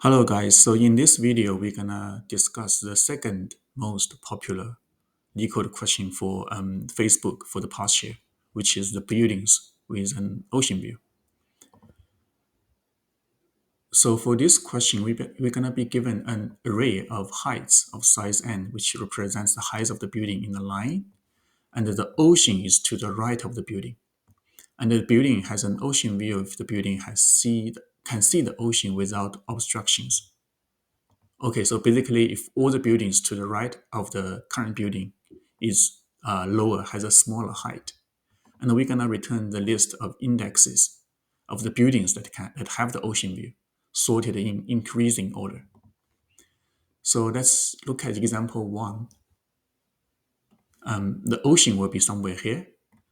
Hello guys, so in this video we're gonna discuss the second most popular Leetcode question for Facebook for the past year, which is the buildings with an ocean view. So for this question, we're gonna be given an array of heights of size n, which represents the height of the building in a line, and the ocean is to the right of the building. And the building has an ocean view if the building can see the ocean without obstructions. Okay, so basically, if all the buildings to the right of the current building is lower, has a smaller height, and we're gonna return the list of indexes of the buildings that have the ocean view, sorted in increasing order. So let's look at example one. The ocean will be somewhere here,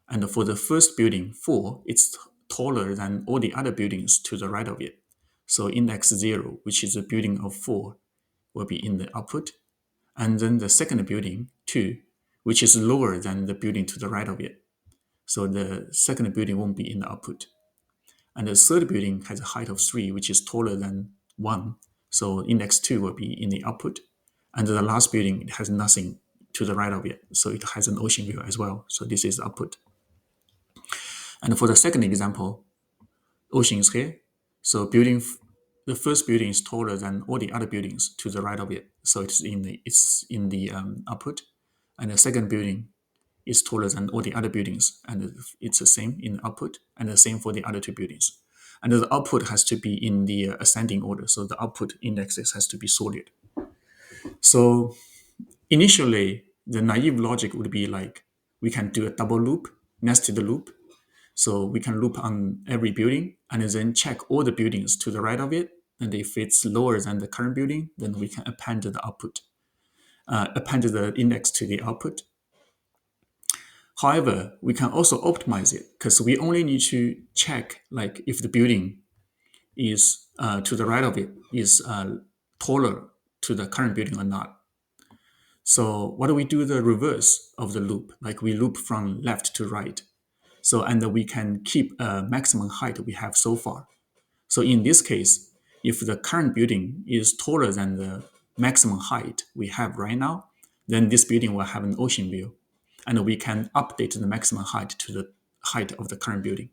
and for the first building 4, it's taller than all the other buildings to the right of it. So index 0, which is a building of 4, will be in the output. And then the second building, 2, which is lower than the building to the right of it. So the second building won't be in the output. And the third building has a height of 3, which is taller than 1. So index 2 will be in the output. And the last building, it has nothing to the right of it. So it has an ocean view as well. So this is output. And for the second example, ocean is here. So the first building is taller than all the other buildings to the right of it. So it's in the output. And the second building is taller than all the other buildings, and it's the same in the output, and the same for the other two buildings. And the output has to be in the ascending order, so the output indexes has to be sorted. So initially, the naive logic would be like, we can do a double loop, nested loop. So we can loop on every building and then check all the buildings to the right of it. And if it's lower than the current building, then we can append the output, append the index to the output. However, we can also optimize it because we only need to check like if the building is to the right of it is taller to the current building or not. So what do we do the reverse of the loop? Like we loop from left to right. So and we can keep a maximum height we have so far. So in this case, if the current building is taller than the maximum height we have right now, then this building will have an ocean view. And we can update the maximum height to the height of the current building.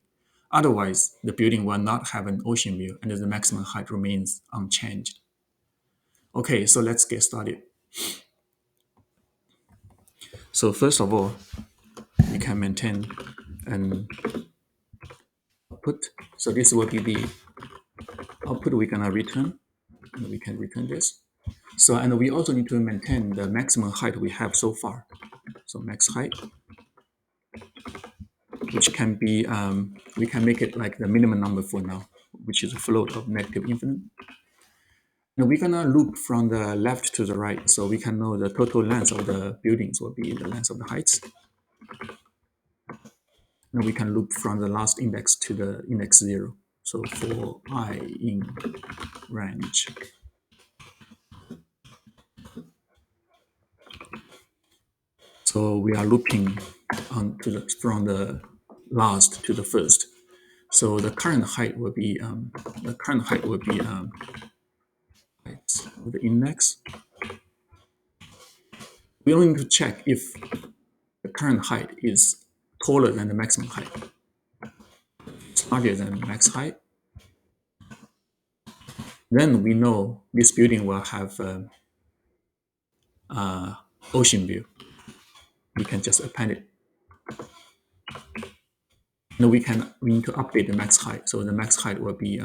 Otherwise, the building will not have an ocean view and the maximum height remains unchanged. Okay, so let's get started. So first of all, we can maintain an output. So this will be the output we're gonna return, and we can return this. So, and we also need to maintain the maximum height we have so far. So max height, which can be, we can make it like the minimum number for now, which is a float of negative infinite. And we're gonna loop from the left to the right, so we can know the total length of the buildings will be the length of the heights. And we can loop from the last index to the index 0. So for I in range. So we are looping on to from the last to the first. So the current height will be the index. We only need to check if the current height is taller than the maximum height. It's larger than max height. Then we know this building will have ocean view. We can just append it. Now we need to update the max height. So the max height will be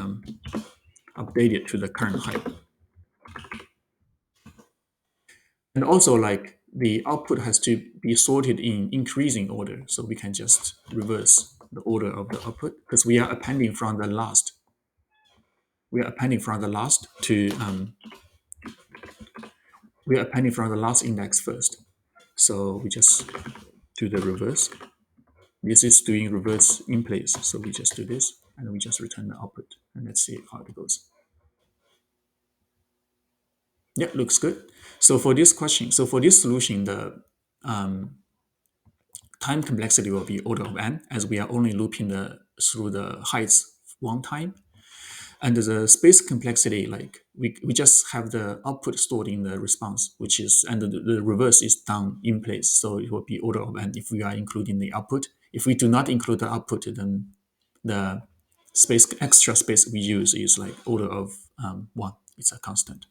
updated to the current height. And also like the output has to be sorted in increasing order. So we can just reverse the order of the output because we are appending from the last. We are appending from the last to, we are appending from the last index first. So we just do the reverse. This is doing reverse in place. So we just do this and we just return the output and let's see how it goes. Yeah, looks good. So for this question, so for this solution, the time complexity will be order of n as we are only looping through the heights one time. And the space complexity, like we just have the output stored in the response, which is, and the reverse is down in place. So it will be order of n if we are including the output. If we do not include the output, then the extra space we use is like order of 1. It's a constant.